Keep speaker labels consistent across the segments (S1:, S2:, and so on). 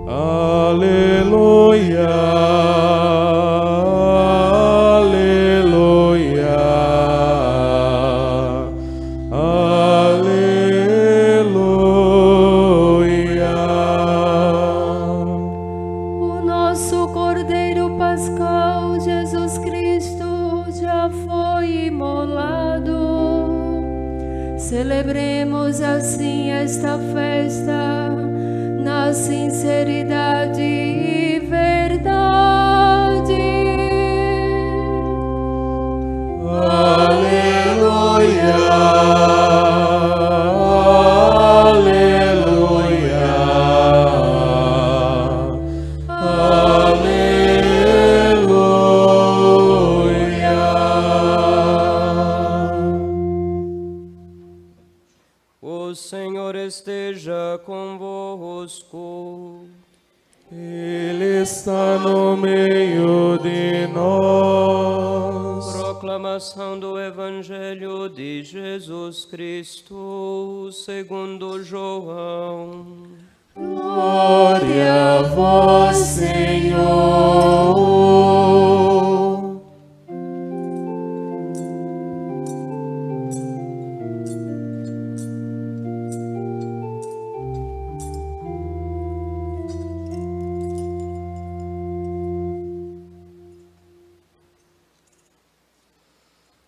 S1: Aleluia, aleluia, aleluia.
S2: O nosso Cordeiro Pascal, Jesus Cristo, já foi imolado. Celebremos assim esta festa na sinceridade e verdade.
S1: Aleluia, aleluia, aleluia.
S3: O Senhor esteja convosco.
S1: Ele está no meio de nós.
S3: Proclamação do Evangelho de Jesus Cristo, segundo João.
S1: Glória a vós, Senhor.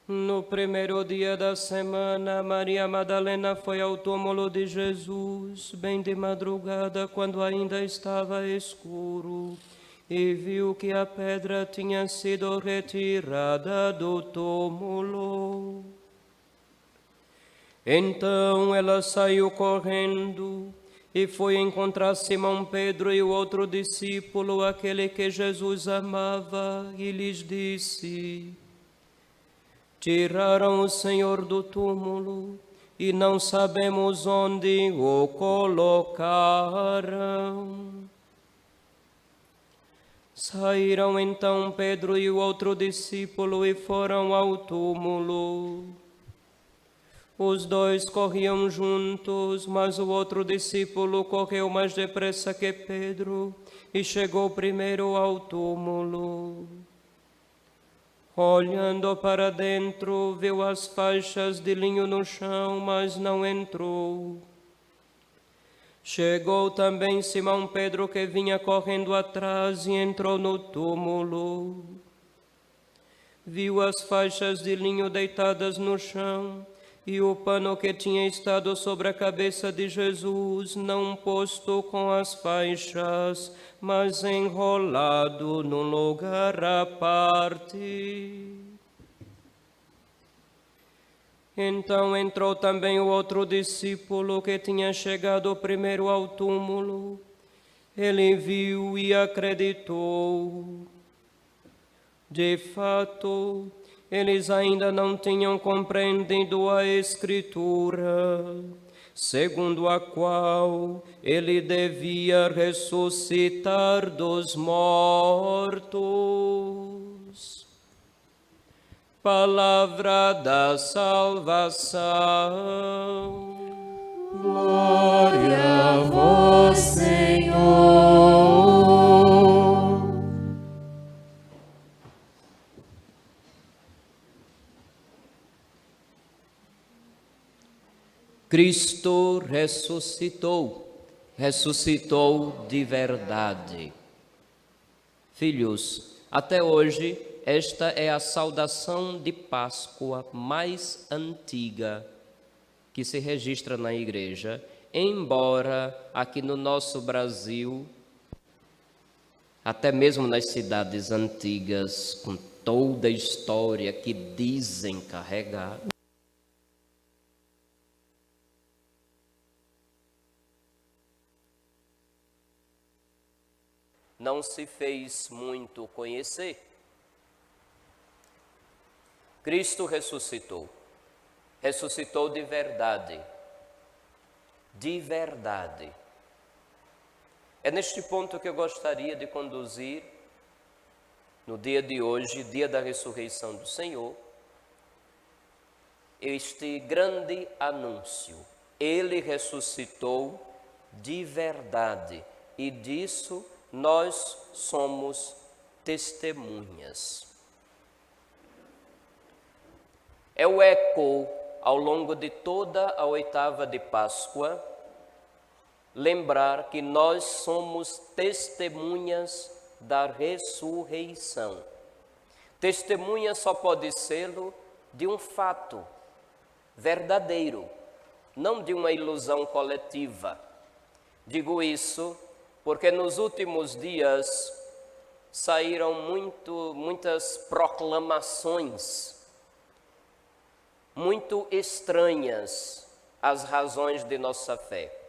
S3: No primeiro dia da semana, Maria Madalena foi ao túmulo de Jesus, bem de madrugada, quando ainda estava escuro, e viu que a pedra tinha sido retirada do túmulo. Então ela saiu correndo e foi encontrar Simão Pedro e o outro discípulo, aquele que Jesus amava, e lhes disse: tiraram o Senhor do túmulo e não sabemos onde o colocaram. Saíram então Pedro e o outro discípulo e foram ao túmulo. Os dois corriam juntos, mas o outro discípulo correu mais depressa que Pedro e chegou primeiro ao túmulo. Olhando para dentro, viu as faixas de linho no chão, mas não entrou. Chegou também Simão Pedro, que vinha correndo atrás, e entrou no túmulo. Viu as faixas de linho deitadas no chão, e o pano que tinha estado sobre a cabeça de Jesus, não posto com as faixas, mas enrolado num lugar à parte. Então entrou também o outro discípulo que tinha chegado primeiro ao túmulo. Ele viu e acreditou. De fato, eles ainda não tinham compreendido a Escritura, segundo a qual ele devia ressuscitar dos mortos. Palavra da salvação.
S1: Glória a vós, Senhor.
S3: Cristo ressuscitou, ressuscitou de verdade. Filhos, até hoje, esta é a saudação de Páscoa mais antiga que se registra na igreja, embora aqui no nosso Brasil, até mesmo nas cidades antigas, com toda a história que dizem carregar, não se fez muito conhecer. Cristo ressuscitou. Ressuscitou de verdade. De verdade. É neste ponto que eu gostaria de conduzir, no dia de hoje, dia da ressurreição do Senhor, este grande anúncio. Ele ressuscitou de verdade. e disso nós somos testemunhas. É o eco ao longo de toda a oitava de Páscoa, lembrar que nós somos testemunhas da ressurreição. Testemunha só pode ser-lo de um fato verdadeiro, não de uma ilusão coletiva. Digo isso porque nos últimos dias saíram muitas proclamações muito estranhas às razões de nossa fé.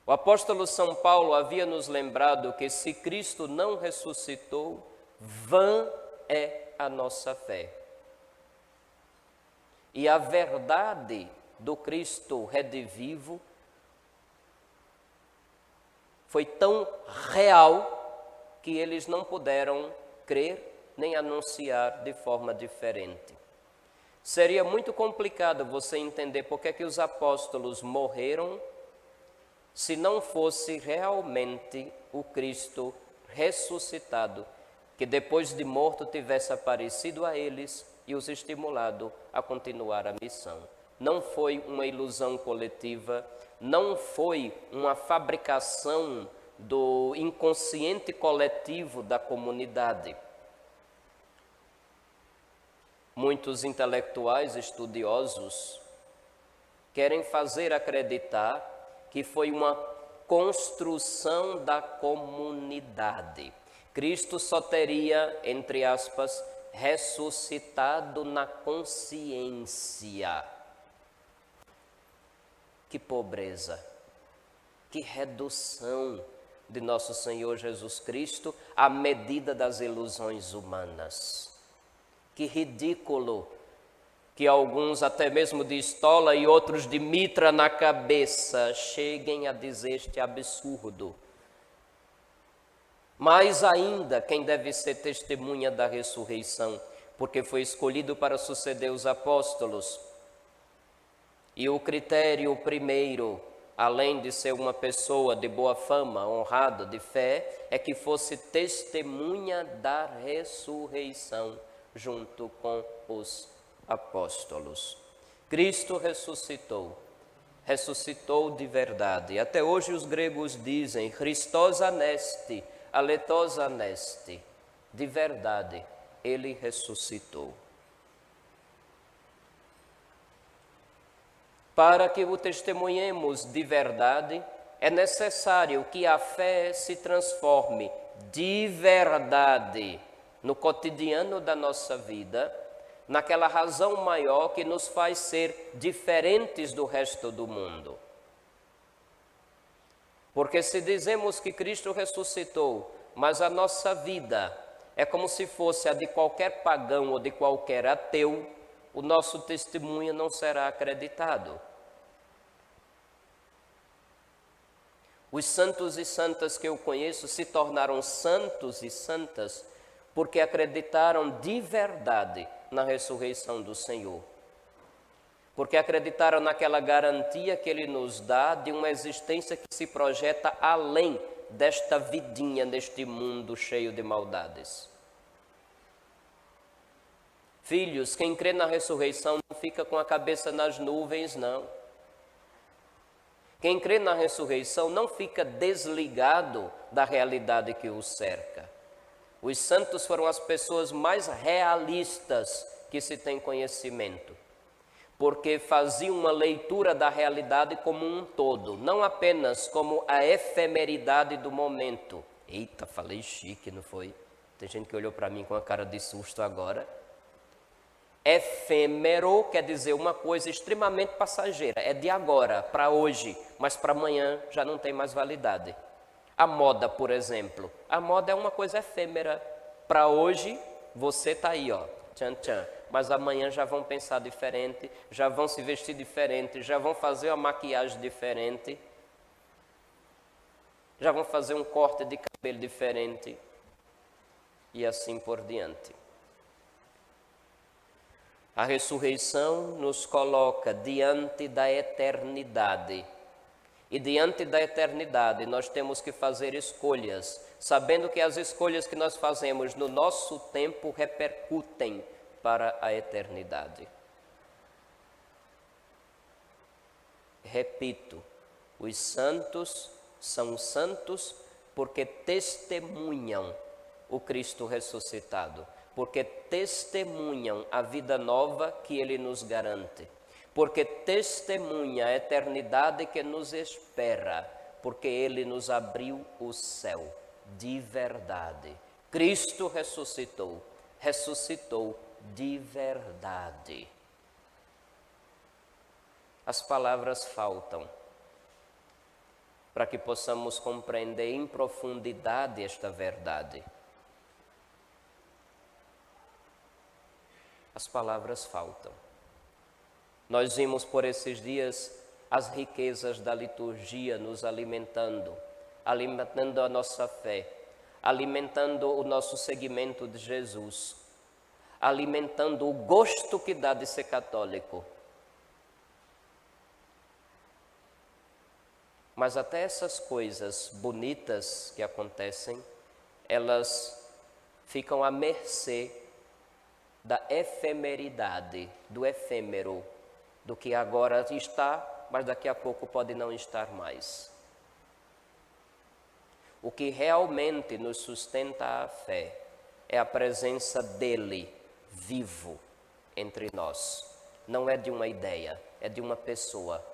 S3: O apóstolo São Paulo havia nos lembrado que se Cristo não ressuscitou, vã é a nossa fé. E a verdade do Cristo redivivo foi tão real que eles não puderam crer nem anunciar de forma diferente. Seria muito complicado você entender por que os apóstolos morreram se não fosse realmente o Cristo ressuscitado, que depois de morto tivesse aparecido a eles e os estimulado a continuar a missão. Não foi uma ilusão coletiva, não foi uma fabricação do inconsciente coletivo da comunidade. Muitos intelectuais estudiosos querem fazer acreditar que foi uma construção da comunidade. Cristo só teria, entre aspas, ressuscitado na consciência. Que pobreza, que redução de nosso Senhor Jesus Cristo à medida das ilusões humanas. Que ridículo que alguns, até mesmo de estola e outros de mitra na cabeça, cheguem a dizer este absurdo. Mais ainda, quem deve ser testemunha da ressurreição, porque foi escolhido para suceder os apóstolos. E o critério primeiro, além de ser uma pessoa de boa fama, honrado, de fé, é que fosse testemunha da ressurreição, junto com os apóstolos. Cristo ressuscitou, ressuscitou de verdade. Até hoje os gregos dizem, Christos anesti, aletos anesti, de verdade, ele ressuscitou. Para que o testemunhemos de verdade, é necessário que a fé se transforme de verdade no cotidiano da nossa vida, naquela razão maior que nos faz ser diferentes do resto do mundo. Porque se dizemos que Cristo ressuscitou, mas a nossa vida é como se fosse a de qualquer pagão ou de qualquer ateu, o nosso testemunho não será acreditado. Os santos e santas que eu conheço se tornaram santos e santas porque acreditaram de verdade na ressurreição do Senhor. Porque acreditaram naquela garantia que Ele nos dá de uma existência que se projeta além desta vidinha, deste mundo cheio de maldades. Filhos, quem crê na ressurreição não fica com a cabeça nas nuvens, não. Quem crê na ressurreição não fica desligado da realidade que o cerca. Os santos foram as pessoas mais realistas que se tem conhecimento, porque faziam uma leitura da realidade como um todo, não apenas como a efemeridade do momento. Eita, falei chique, não foi? Tem gente que olhou para mim com a cara de susto agora. Efêmero quer dizer uma coisa extremamente passageira, é de agora, para hoje, mas para amanhã já não tem mais validade. A moda, por exemplo, a moda é uma coisa efêmera. Para hoje, você está aí, ó, tchan, tchan. Mas amanhã já vão pensar diferente, já vão se vestir diferente, já vão fazer uma maquiagem diferente, já vão fazer um corte de cabelo diferente e assim por diante. A ressurreição nos coloca diante da eternidade E diante da eternidade, nós temos que fazer escolhas, sabendo que as escolhas que nós fazemos no nosso tempo repercutem para a eternidade. Repito, os santos são santos porque testemunham o Cristo ressuscitado, porque testemunham a vida nova que Ele nos garante, porque testemunha a eternidade que nos espera, porque Ele nos abriu o céu de verdade. Cristo ressuscitou, ressuscitou de verdade. As palavras faltam para que possamos compreender em profundidade esta verdade. As palavras faltam. Nós vimos por esses dias as riquezas da liturgia nos alimentando a nossa fé, alimentando o nosso seguimento de Jesus, alimentando o gosto que dá de ser católico. Mas até essas coisas bonitas que acontecem, elas ficam à mercê da efemeridade, do efêmero, do que agora está, mas daqui a pouco pode não estar mais. O que realmente nos sustenta a fé é a presença dele, vivo, entre nós. Não é de uma ideia, é de uma pessoa.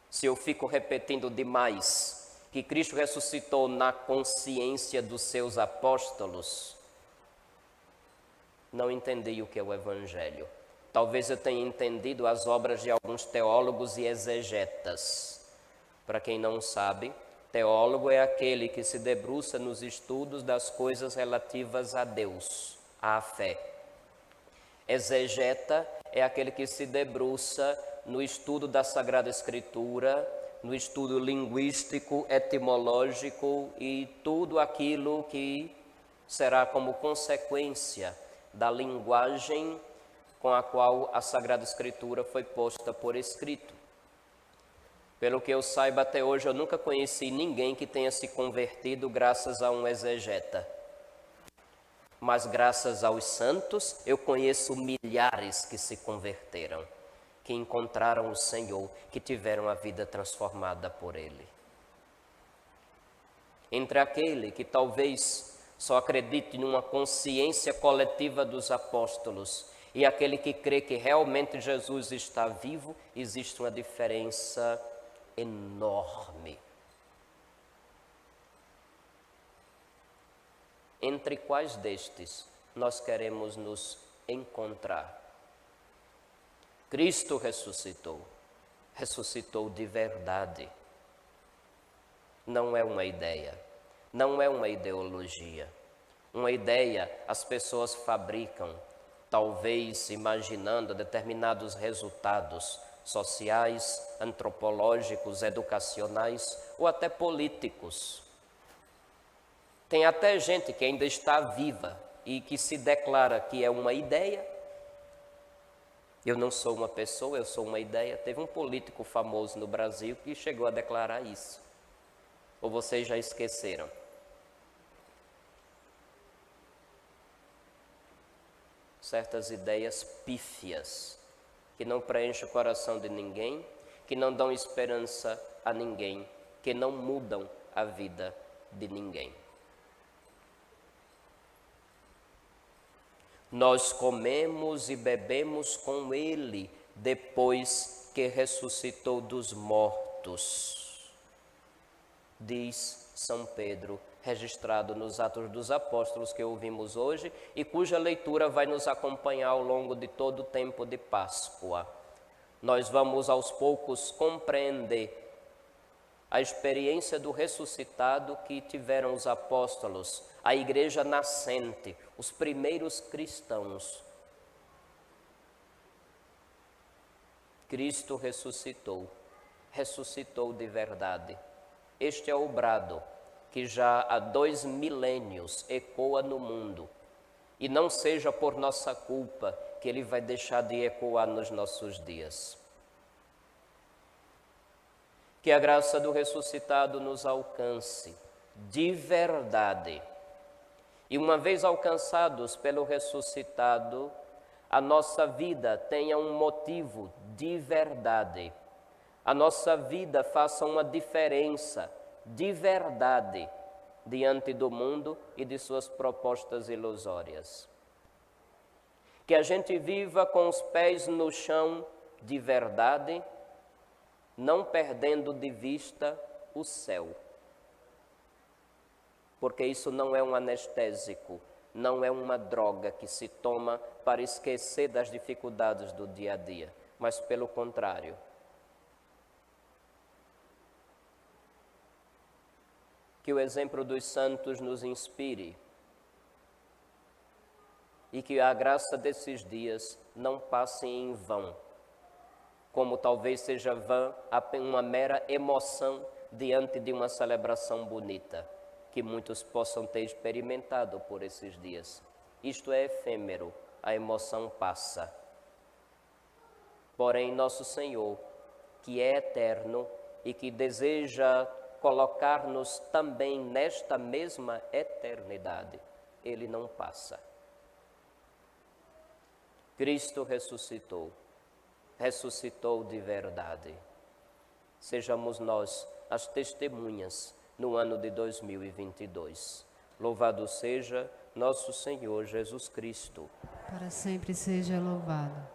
S3: Se eu fico repetindo demais que Cristo ressuscitou na consciência dos seus apóstolos, não entendi o que é o Evangelho. Talvez eu tenha entendido as obras de alguns teólogos e exegetas. Para quem não sabe, teólogo é aquele que se debruça nos estudos das coisas relativas a Deus, à fé. Exegeta é aquele que se debruça no estudo da Sagrada Escritura, no estudo linguístico, etimológico e tudo aquilo que será como consequência da linguagem com a qual a Sagrada Escritura foi posta por escrito. Pelo que eu saiba, até hoje eu nunca conheci ninguém que tenha se convertido graças a um exegeta. Mas graças aos santos, eu conheço milhares que se converteram, que encontraram o Senhor, que tiveram a vida transformada por Ele. Entre aquele que talvez só acredite numa consciência coletiva dos apóstolos e aquele que crê que realmente Jesus está vivo, existe uma diferença enorme. Entre quais destes nós queremos nos encontrar? Cristo ressuscitou, ressuscitou de verdade. Não é uma ideia, não é uma ideologia. Uma ideia as pessoas fabricam, talvez imaginando determinados resultados sociais, antropológicos, educacionais ou até políticos. Tem até gente que ainda está viva e que se declara que é uma ideia. Eu não sou uma pessoa, eu sou uma ideia. Teve um político famoso no Brasil que chegou a declarar isso. Ou vocês já esqueceram? Certas ideias pífias, que não preenchem o coração de ninguém, que não dão esperança a ninguém, que não mudam a vida de ninguém. Nós comemos e bebemos com Ele depois que ressuscitou dos mortos, diz São Pedro, registrado nos Atos dos Apóstolos que ouvimos hoje e cuja leitura vai nos acompanhar ao longo de todo o tempo de Páscoa. Nós vamos aos poucos compreender a experiência do ressuscitado que tiveram os apóstolos, a igreja nascente, os primeiros cristãos. Cristo ressuscitou, ressuscitou de verdade. Este é o brado que já há 2 milênios ecoa no mundo. E não seja por nossa culpa que ele vai deixar de ecoar nos nossos dias. Que a graça do ressuscitado nos alcance de verdade. E uma vez alcançados pelo ressuscitado, a nossa vida tenha um motivo de verdade. A nossa vida faça uma diferença de verdade diante do mundo e de suas propostas ilusórias. Que a gente viva com os pés no chão de verdade, não perdendo de vista o céu. Porque isso não é um anestésico, não é uma droga que se toma para esquecer das dificuldades do dia a dia, mas pelo contrário. Que o exemplo dos santos nos inspire e que a graça desses dias não passe em vão, como talvez seja vã uma mera emoção diante de uma celebração bonita, que muitos possam ter experimentado por esses dias. Isto é efêmero, a emoção passa. Porém, nosso Senhor, que é eterno e que deseja colocar-nos também nesta mesma eternidade, Ele não passa. Cristo ressuscitou, ressuscitou de verdade. Sejamos nós as testemunhas no ano de 2022. Louvado seja nosso Senhor Jesus Cristo.
S2: Para sempre seja louvado.